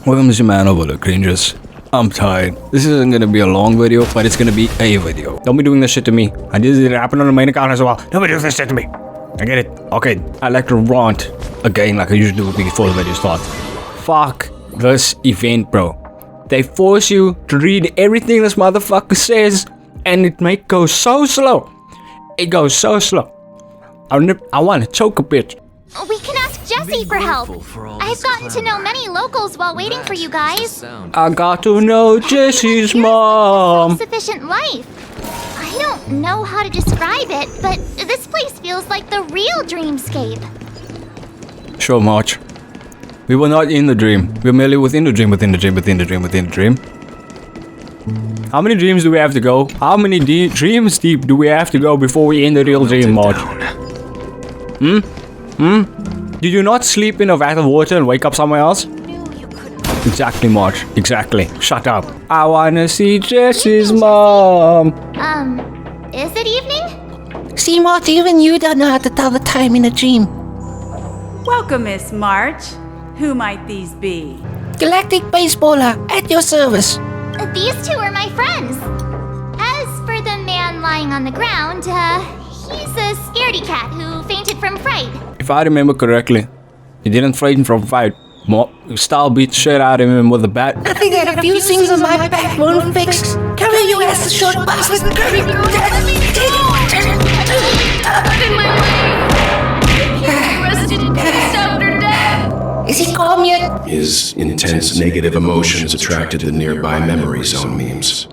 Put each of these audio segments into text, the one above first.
Welcome to Man Over the Cringes. I'm tired. This isn't gonna be a long video, but it's gonna be a video. Don't be doing this shit to me. I did it happen on the main account as well. Don't be doing this shit to me. I get it. Okay, I like to rant again like I usually do before the video starts. Fuck this event, bro. They force you to read everything this motherfucker says, and it might go so slow. It goes so slow. I want to choke a bitch. We can ask Jessie for help. I've gotten to know many locals while waiting for you guys. I got to know Jessie's mom. Self-sufficient life. I don't know how to describe it, but this place feels like the real dreamscape. Sure, March. We were not in the dream. We were merely within the dream, within the dream, within the dream, within the dream. How many dreams do we have to go? How many dreams deep do we have to go before we end the real dream, March? Did you not sleep in a vat of water and wake up somewhere else? Exactly, March. Exactly. Shut up. I wanna see Jessie's mom. Is it evening? See, March, even you don't know how to tell the time in a dream. Welcome, Miss March. Who might these be? Galactic Baseballer, at your service. These two are my friends. As for the man lying on the ground, he's a scaredy cat who fainted from fright. If I remember correctly, he didn't frighten from fight. Style beat the shit out of him with a bat. Nothing that a few things on my back won't fix. Come here, you ass, the short bastard. Is he calm yet? His intense negative emotions attracted the nearby memory zone memes.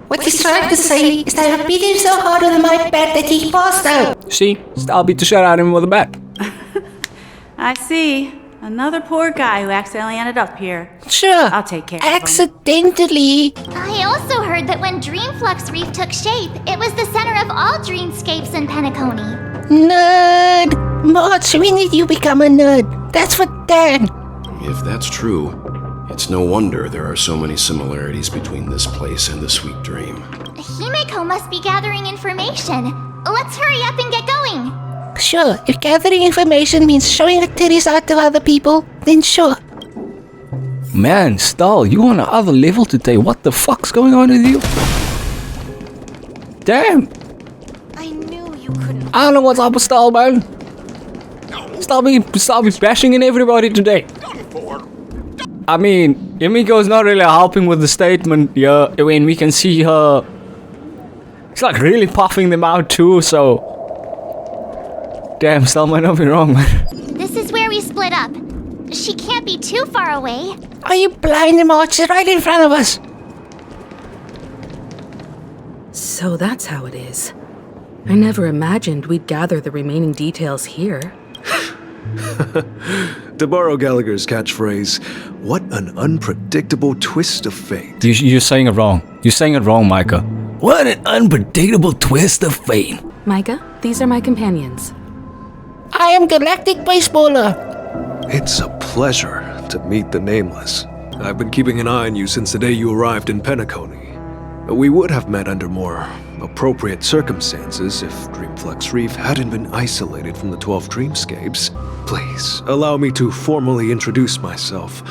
What he's trying to say is that I beat him so hard with my bat that he passed out. See? Style beat the shit out of him with a bat. I see. Another poor guy who accidentally ended up here. Sure. I'll take care of him. Accidentally. I also heard that when Dreamflux Reef took shape, it was the center of all dreamscapes in Penacony. Nerd. March, we need you become a nerd. That's for Dan. If that's true, it's no wonder there are so many similarities between this place and the Sweet Dream. Himeko must be gathering information. Let's hurry up and get going. Sure, if gathering information means showing her titties out to other people, then sure. Man, Style, you on another level today. What the fuck's going on with you? Damn. I knew you couldn't. I don't know what's up with Style, man. Style be bashing in everybody today. I mean, Himiko's not really helping with the statement here when we can see her. She's like really puffing them out too, so. Damn, Style might not be wrong, man. This is where we split up. She can't be too far away. Are you blind, March? She's right in front of us. So that's how it is. I never imagined we'd gather the remaining details here. To borrow Gallagher's catchphrase, what an unpredictable twist of fate. You're saying it wrong. You're saying it wrong, Micah. What an unpredictable twist of fate. Micah, these are my companions. I am Galactic Baseballer. It's a pleasure to meet the Nameless. I've been keeping an eye on you since the day you arrived in Penacony. We would have met under more appropriate circumstances if Dreamflux Reef hadn't been isolated from the 12 dreamscapes. Please, allow me to formally introduce myself.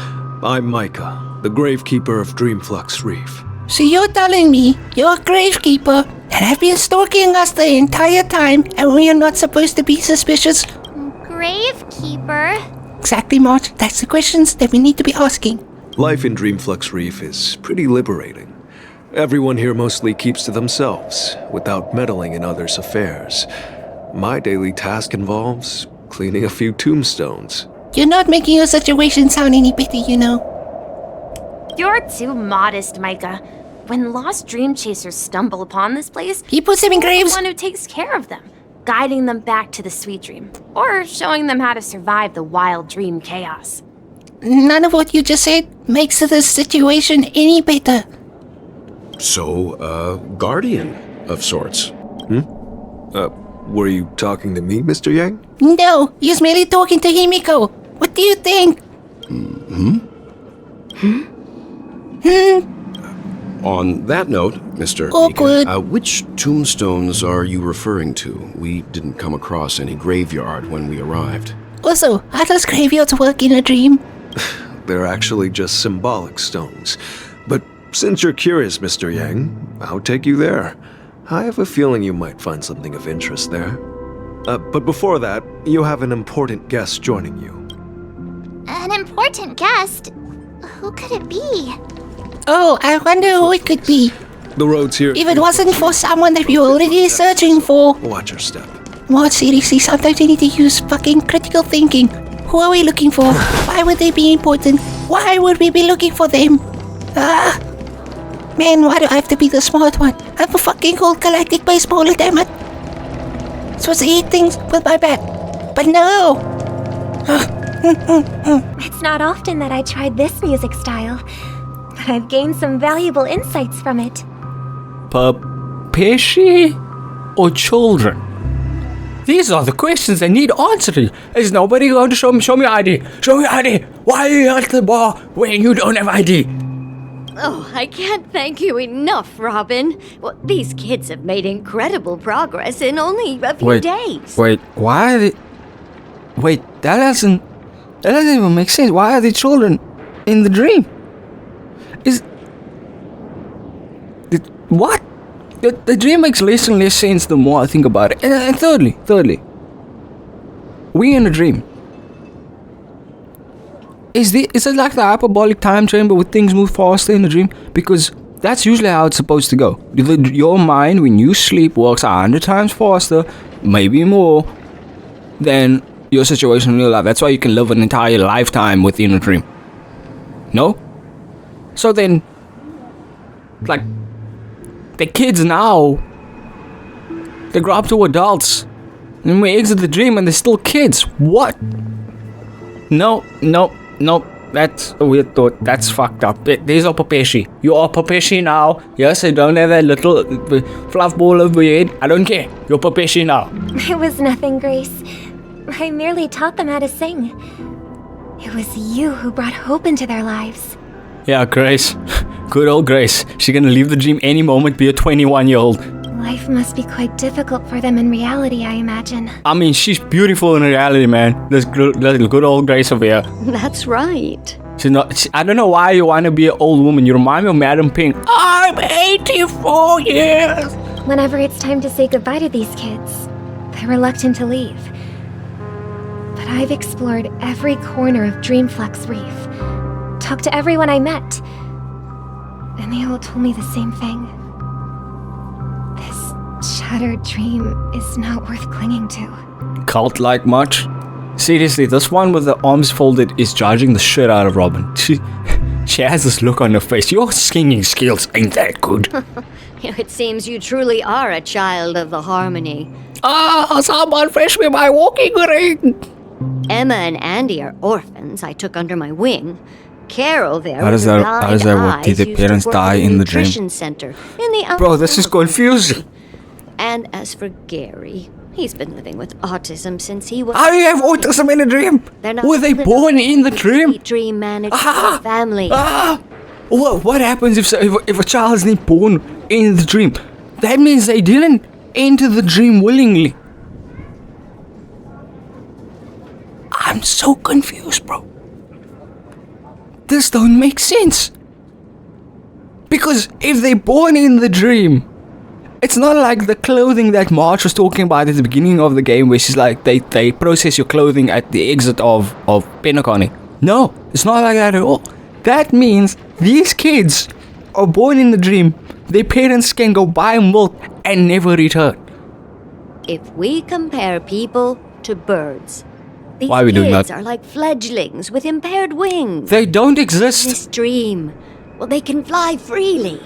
I'm Micah, the Gravekeeper of Dreamflux Reef. So you're telling me you're a gravekeeper and have been stalking us the entire time and we are not supposed to be suspicious? Gravekeeper? Exactly, March. That's the questions that we need to be asking. Life in Dreamflux Reef is pretty liberating. Everyone here mostly keeps to themselves, without meddling in others' affairs. My daily task involves cleaning a few tombstones. You're not making your situation sound any better, you know. You're too modest, Micah. When lost dream chasers stumble upon this place, He puts them in you're graves. the one who takes care of them, guiding them back to the sweet dream, or showing them how to survive the wild dream chaos. None of what you just said makes the situation any better. So, guardian of sorts. Were you talking to me, Mr. Yang? No, he's merely talking to Himiko. What do you On that note, Mr. Awkward. Mika, which tombstones are you referring to? We didn't come across any graveyard when we arrived. Also, how does graveyards work in a dream? They're actually just symbolic stones. But since you're curious, Mr. Yang, I'll take you there. I have a feeling you might find something of interest there. But before that, you have an important guest joining you. An important guest? Who could it be? Oh, I wonder who it could be. The roads here... If it wasn't for someone that you're already searching for. Watch your step. More seriously, sometimes you need to use fucking critical thinking. Who are we looking for? Why would they be important? Why would we be looking for them? Man, why do I have to be the smart one? I'm a fucking old galactic baseballer, damn it. Supposed to eat things with my back. But no! It's not often that I tried this music style, but I've gained some valuable insights from it. Papeshi or children? These are the questions that need answering. Is nobody going to show me ID? Show me ID! Why are you at the bar when you don't have ID? Oh, I can't thank you enough, Robin. Well, these kids have made incredible progress in only a few days. Wait, why are they... Wait, that doesn't even make sense. Why are the children in the dream? What? The dream makes less and less sense the more I think about it. And thirdly, we in a dream. Is it like the hyperbolic time chamber where things move faster in the dream? Because that's usually how it's supposed to go. Your mind, when you sleep, works 100 times faster, maybe more, than your situation in real life. That's why you can live an entire lifetime within a dream. No? So then, like, the kids now, they grow up to adults, and we exit the dream and they're still kids. What? No, that's a weird thought. That's fucked up. There's a Papeshi. You are Papeshi now. Yes, I don't have that little fluff ball over your head. I don't care. You're Papeshi now. It was nothing, Grace. I merely taught them how to sing. It was you who brought hope into their lives. Yeah, Grace. Good old Grace. She's gonna leave the dream any moment, be a 21-year-old. Life must be quite difficult for them in reality, I imagine. I mean, she's beautiful in reality, man. This good old Grace over here. That's right. She's not. I don't know why you want to be an old woman. You remind me of Madam Pink. I'm 84 years. Whenever it's time to say goodbye to these kids, they're reluctant to leave. But I've explored every corner of Dreamflex Reef, talked to everyone I met, and they all told me the same thing. This shattered dream is not worth clinging to. Cult-like much? Seriously, this one with the arms folded is judging the shit out of Robin. She has this look on her face. Your singing skills ain't that good. It seems you truly are a child of the harmony. Someone fetch me my walking ring. Emma and Andy are orphans I took under my wing. Carol there How does that work? Did the parents die in the dream? Center in the Bro, this is confusing. And as for Gary, he's been living with autism since he was... How do you have autism in a dream? Were they born in the dream? Dream manager family. What happens if a child isn't born in the dream? That means they didn't enter the dream willingly. I'm so confused, bro. This don't make sense. Because if they're born in the dream, it's not like the clothing that March was talking about at the beginning of the game, where she's like, they process your clothing at the exit of Penacony. No, it's not like that at all. That means these kids are born in the dream, their parents can go buy milk and never return. If we compare people to birds, these Why are we doing kids that? are like fledglings with impaired wings. They don't exist. This dream, well, they can fly freely.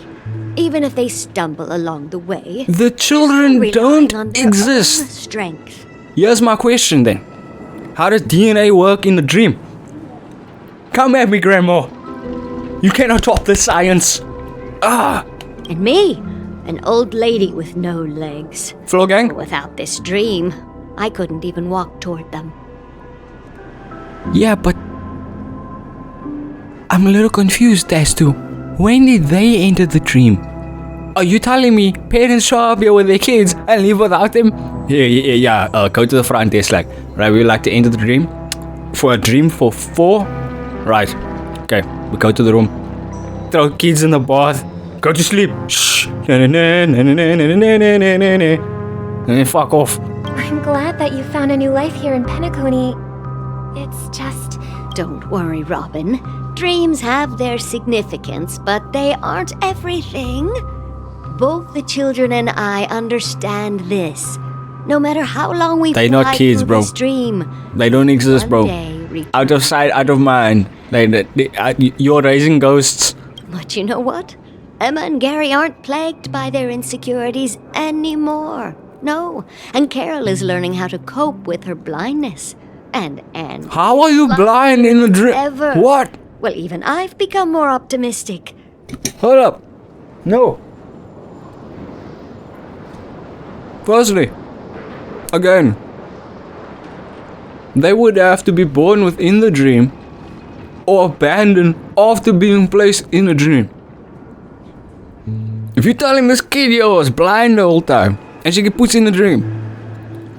Even if they stumble along the way, The children relying don't on their own exist. strength. Here's my question then. How does DNA work in the dream? Come at me, Grandma. You cannot top the science. And me, an old lady with no legs. Floor gang? Without this dream, I couldn't even walk toward them. Yeah, but I'm a little confused as to When did they enter the dream? Are you telling me parents show up here with their kids and leave without them? Yeah. Go to the front desk, like, right, we would like to enter the dream. For a dream for 4? Right. Okay, we go to the room. Throw kids in the bath. Go to sleep. Shh. And then fuck off. I'm glad that you found a new life here in Penacony. It's just... Don't worry, Robin. Dreams have their significance, but they aren't everything. Both the children and I understand this. No matter how long we've They're not kids, bro. This dream, They don't exist, bro. Out of sight, out of mind. You're raising ghosts. But you know what? Emma and Gary aren't plagued by their insecurities anymore. No. And Carol is learning how to cope with her blindness. And how are you blind in a dream? What? Well, even I've become more optimistic. Hold up. No. Firstly, again, they would have to be born within the dream or abandoned after being placed in a dream. If you're telling this kid yo was blind the whole time and she get put in a dream,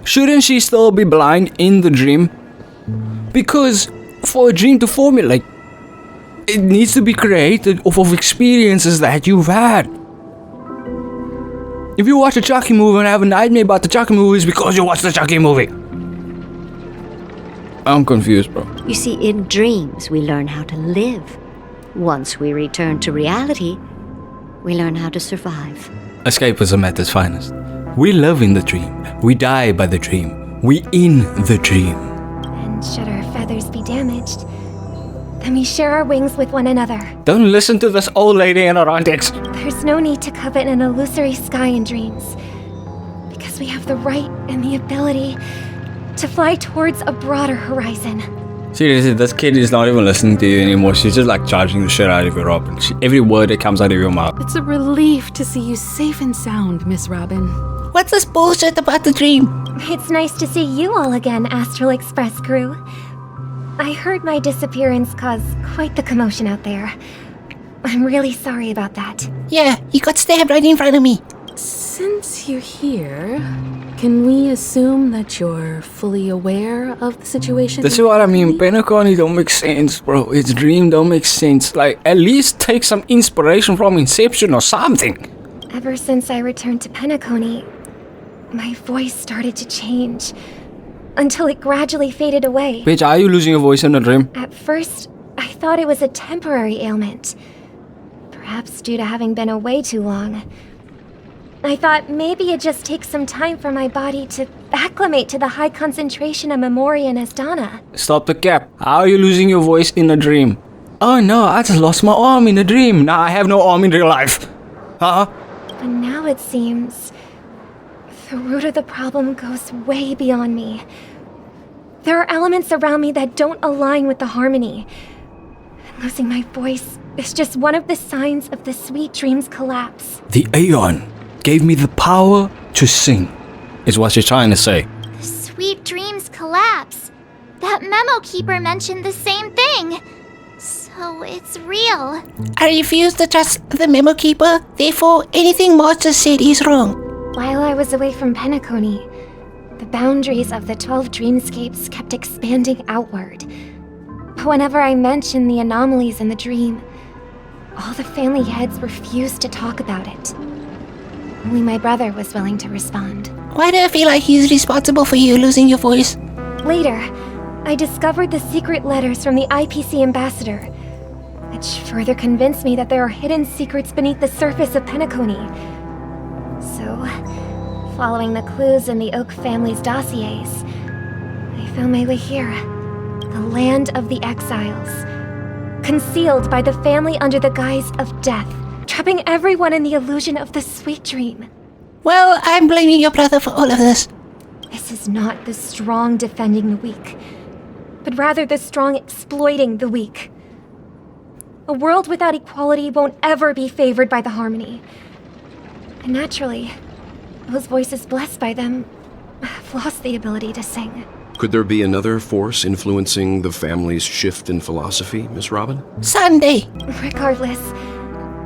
shouldn't she still be blind in the dream? Because for a dream to formulate, it needs to be created off of experiences that you've had. If you watch a Chucky movie and have a nightmare about the Chucky movie, it's because you watched the Chucky movie. I'm confused, bro. You see, in dreams, we learn how to live. Once we return to reality, we learn how to survive. Escapism at its finest. We live in the dream. We die by the dream. We in the dream. And should our feathers be damaged, then we share our wings with one another. Don't listen to this old lady and her antics. There's no need to covet an illusory sky in dreams, because we have the right and the ability to fly towards a broader horizon. Seriously, this kid is not even listening to you anymore. She's just like charging the shit out of you, Robin. Every word that comes out of your mouth. It's a relief to see you safe and sound, Miss Robin. What's this bullshit about the dream? It's nice to see you all again, Astral Express crew. I heard my disappearance caused quite the commotion out there. I'm really sorry about that. Yeah, you got stabbed right in front of me. Since you're here, can we assume that you're fully aware of the situation? This is what I mean. Penacony don't make sense, bro. Its dream don't make sense. Like, at least take some inspiration from Inception or something. Ever since I returned to Penacony, my voice started to change, until it gradually faded away. Bitch, are you losing your voice in a dream? At first, I thought it was a temporary ailment. Perhaps due to having been away too long. I thought maybe it just takes some time for my body to acclimate to the high concentration of Memoria and Asdana. Stop the cap. How are you losing your voice in a dream? Oh no, I just lost my arm in a dream. Now I have no arm in real life. Huh? But now it seems the root of the problem goes way beyond me. There are elements around me that don't align with the harmony. And losing my voice is just one of the signs of the sweet dream's collapse. The Aeon gave me the power to sing, is what you're trying to say. The sweet dreams collapse. That memo keeper mentioned the same thing. So it's real. I refuse to trust the memo keeper. Therefore, anything Master said is wrong. While I was away from Penacony, the boundaries of the 12 dreamscapes kept expanding outward. But whenever I mentioned the anomalies in the dream, all the family heads refused to talk about it. Only my brother was willing to respond. Why do I feel like he's responsible for you losing your voice? Later, I discovered the secret letters from the IPC ambassador, which further convinced me that there are hidden secrets beneath the surface of Penacony. So, following the clues in the Oak family's dossiers, I found my way here, the land of the exiles, concealed by the family under the guise of death, trapping everyone in the illusion of the sweet dream. Well, I'm blaming your brother for all of this. This is not the strong defending the weak, but rather the strong exploiting the weak. A world without equality won't ever be favored by the harmony. And naturally, those voices blessed by them have lost the ability to sing. Could there be another force influencing the family's shift in philosophy, Miss Robin? Sunday. Regardless,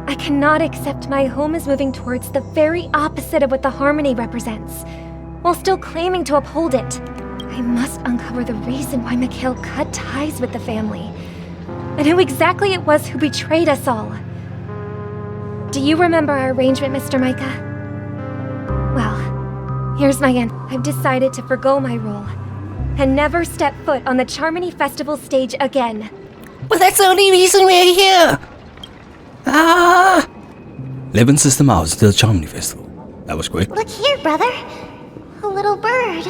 I cannot accept my home is moving towards the very opposite of what the harmony represents, while still claiming to uphold it. I must uncover the reason why Mikhail cut ties with the family, and who exactly it was who betrayed us all. Do you remember our arrangement, Mr. Micah? Well, here's my end. I've decided to forgo my role, and never step foot on the Charmony Festival stage again. Well, that's the only reason we're here. Ah! 11 System Hours to the Charmony Festival. That was quick. Look here, brother. A little bird.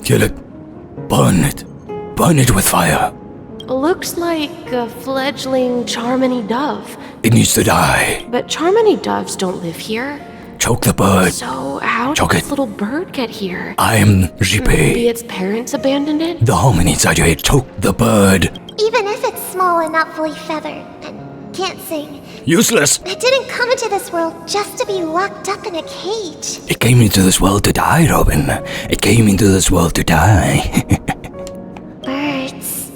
Kill it. Burn it. Burn it with fire. Looks like a fledgling Charmony dove. It needs to die. But Charmony doves don't live here. Choke the bird. So how did this little bird get here? I am Maybe Jipe. its parents abandoned it? The harmony inside your head. Choke the bird. Even if it's small and not fully feathered and can't sing, Useless. it didn't come into this world just to be locked up in a cage. It came into this world to die, Robin. It came into this world to die. Birds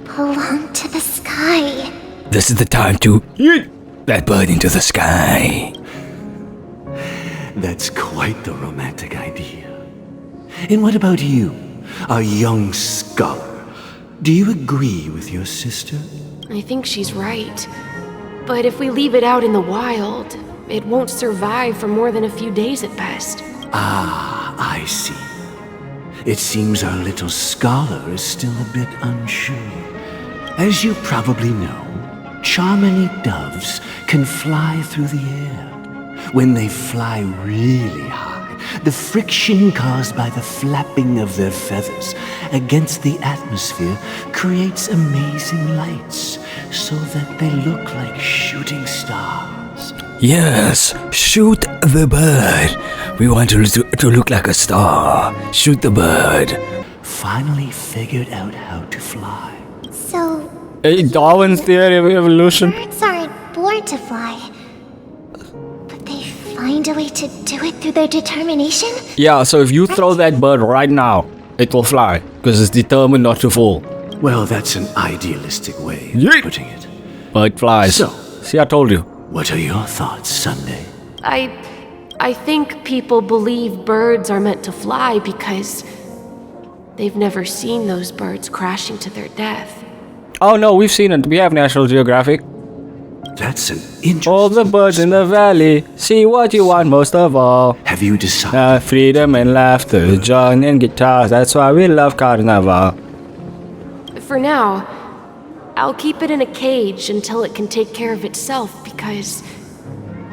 belong to the sky. This is the time to yeet that bird into the sky. That's quite the romantic idea. And what about you, a young scholar? Do you agree with your sister? I think she's right. But if we leave it out in the wild, it won't survive for more than a few days at best. Ah, I see. It seems our little scholar is still a bit unsure. As you probably know, Charmony doves can fly through the air. When they fly really high, the friction caused by the flapping of their feathers against the atmosphere creates amazing lights, so that they look like shooting stars. Yes, shoot the bird. We want to look like a star. Shoot the bird. Finally figured out how to fly. So, Hey, Darwin's theory of evolution. birds aren't born to fly, but they find a way to do it through their determination? Yeah, so if you throw that bird right now, it will fly because it's determined not to fall. Well, that's an idealistic way of Yeet. putting it. Bird flies. So, see, I told you. what are your thoughts, Sunday? I think people believe birds are meant to fly because they've never seen those birds crashing to their death. Oh no, we've seen it. We have National Geographic. That's an interesting... All the birds in the valley, see what you want most of all. Have you decided? Freedom and laughter, joy and guitars, that's why we love Carnival. For now, I'll keep it in a cage until it can take care of itself because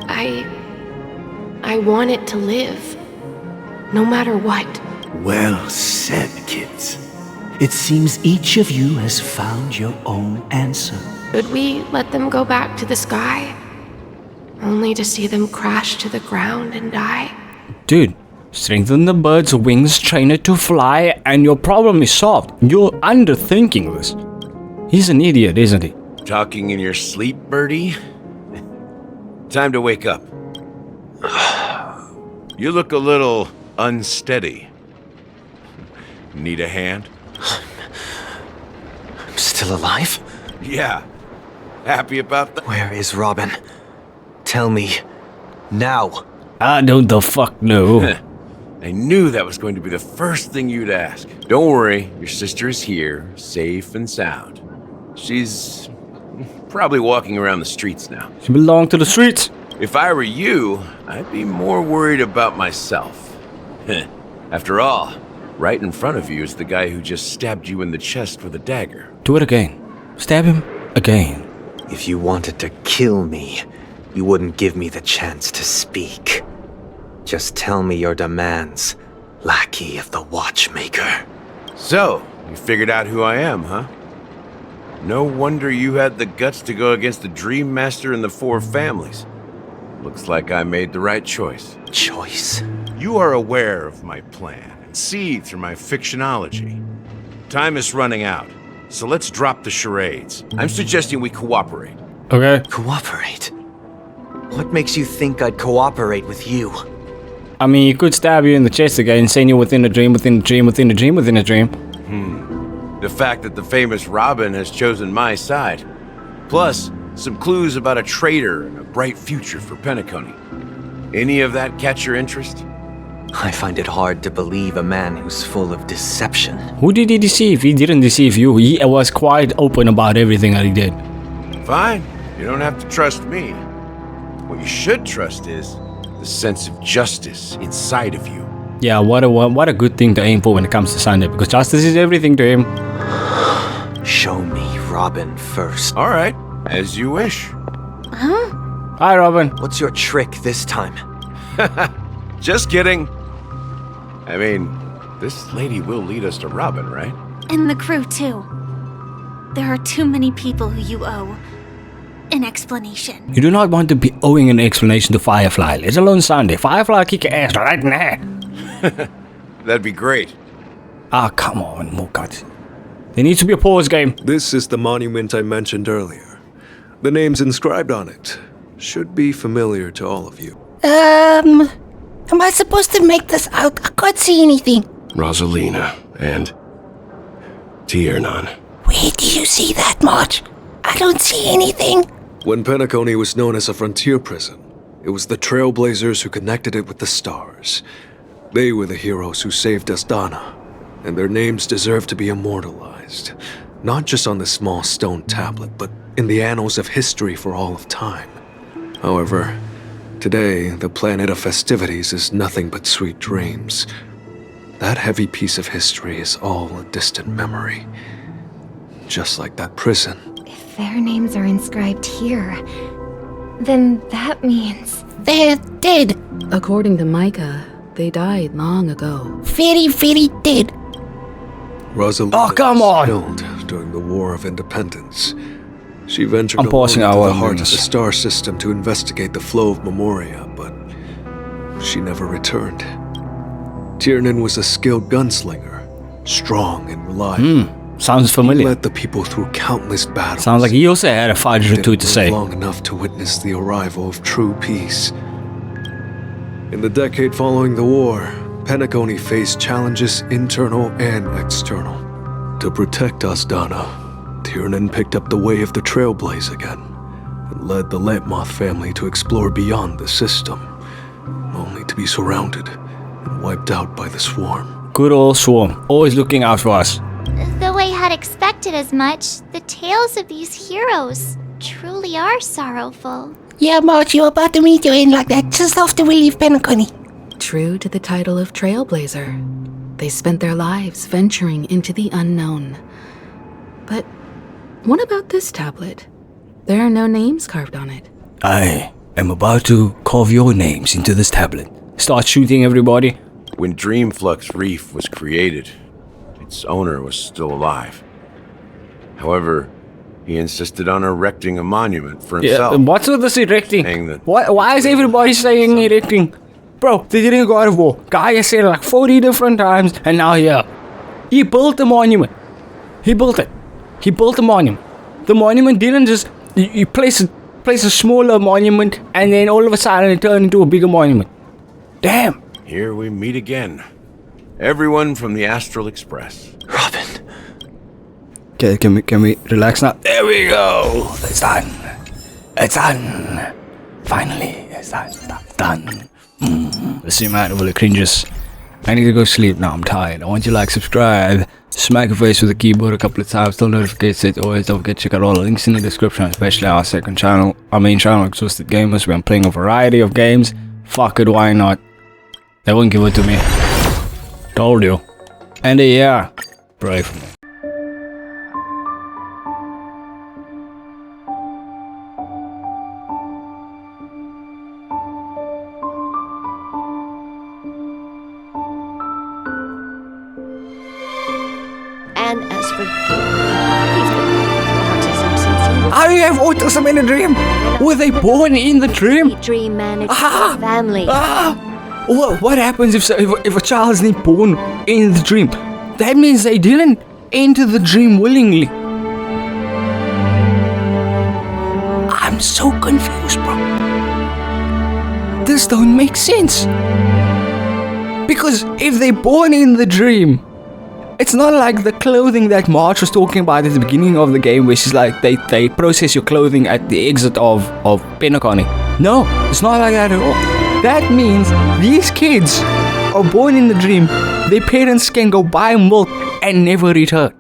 I want it to live, no matter what. Well said, kids. It seems each of you has found your own answer. Should we let them go back to the sky, only to see them crash to the ground and die? Dude, strengthen the bird's wings, train it to fly, and your problem is solved. You're underthinking this. He's an idiot, isn't he? Talking in your sleep, birdie? Time to wake up. You look a little unsteady. Need a hand? I'm still alive? Yeah. Happy about that? Where is Robin? Tell me. Now. I don't the fuck know. I knew that was going to be the first thing you'd ask. Don't worry, your sister is here, safe and sound. She's probably walking around the streets now. She belongs to the streets. If I were you, I'd be more worried about myself. After all, right in front of you is the guy who just stabbed you in the chest with a dagger. Do it again. Stab him again. If you wanted to kill me, you wouldn't give me the chance to speak. Just tell me your demands, lackey of the watchmaker. So, you figured out who I am, huh? No wonder you had the guts to go against the Dream Master and the Four Families. Looks like I made the right choice. Choice? You are aware of my plan and see through my fictionology. Time is running out, so let's drop the charades. I'm suggesting we cooperate. Okay. Cooperate? What makes you think I'd cooperate with you? I mean, he could stab you in the chest again, saying you're within a dream, within a dream, within a dream, within a dream. The fact that the famous Robin has chosen my side. Plus, some clues about a traitor and a bright future for Penacony. Any of that catch your interest? I find it hard to believe a man who's full of deception. Who did he deceive? He didn't deceive you. He was quite open about everything that he did. Fine. You don't have to trust me. What you should trust is the sense of justice inside of you. Yeah, what a good thing to aim for when it comes to Sunday, because justice is everything to him. Show me Robin first. All right, as you wish. Huh? Hi, Robin. What's your trick this time? Just kidding. I mean, this lady will lead us to Robin, right? And the crew, too. There are too many people who you owe an explanation. You do not want to be owing an explanation to Firefly, let alone Sunday. Firefly kick your ass right in the head. That'd be great. Ah, come on, more cuts. There needs to be a pause game. This is the monument I mentioned earlier. The names inscribed on it should be familiar to all of you. Am I supposed to make this out? I can't see anything. Rosalina and Tiernan. Where do you see that much? I don't see anything. When Penacony was known as a frontier prison, it was the Trailblazers who connected it with the stars. They were the heroes who saved Asdana, and their names deserve to be immortalized, not just on this small stone tablet, but in the annals of history for all of time. However, today, the planet of festivities is nothing but sweet dreams. That heavy piece of history is all a distant memory. Just like that prison. If their names are inscribed here, then that means they're dead. According to Micah, they died long ago. Very, very dead. Rosalina come on! was killed during the War of Independence. She ventured I'm pausing into our the heart of the minutes. star system to investigate the flow of Memoria, but she never returned. Tiernan was a skilled gunslinger, strong and reliable. Sounds familiar. He led the people through countless battles. Sounds like he also had a fight or two to say. Long enough to witness the arrival of true peace. In the decade following the war, Penacony faced challenges internal and external. To protect Asdana, Tiernan picked up the way of the Trailblaze again, and led the Lampmoth family to explore beyond the system, only to be surrounded and wiped out by the Swarm. Good old Swarm, always looking out for us. Though I had expected as much, the tales of these heroes truly are sorrowful. Yeah, Marge, you're about to meet your end like that just after we leave Penacony. True to the title of Trailblazer, they spent their lives venturing into the unknown. But what about this tablet? There are no names carved on it. I am about to carve your names into this tablet. Start shooting everybody. When Dreamflux Reef was created, its owner was still alive. However, he insisted on erecting a monument for himself. Yeah, what's with this erecting? Saying that Why is everybody saying erecting? Bro, they didn't go out of war. Guy has said it like 40 different times, and now here. He built a monument. He built it. He built a monument. The monument didn't just... You place a smaller monument, and then all of a sudden it turned into a bigger monument. Damn. Here we meet again. Everyone from the Astral Express. Robin. Okay, can we relax now? There we go. It's done. It's done. Finally, it's done. It's done. Let's see, man. Well, it cringes. I need to go sleep now. I'm tired. I want you to like, subscribe, smack your face with the keyboard a couple of times. Tell notifications. Always don't forget to check out all the links in the description, especially our second channel, our main channel, Exhausted Gamers, where I'm playing a variety of games. Fuck it, why not? They won't give it to me. Told you. And yeah, pray for me. And as for he's been autism since he was I have autism in a dream. Were they born in the dream? dream manager of his family. What happens if a child isn't born in the dream? That means they didn't enter the dream willingly. I'm so confused, bro. This don't make sense. Because if they're born in the dream, it's not like the clothing that Marge was talking about at the beginning of the game, where she's like, they process your clothing at the exit of Penacony. No, it's not like that at all. That means these kids are born in the dream. Their parents can go buy milk and never return.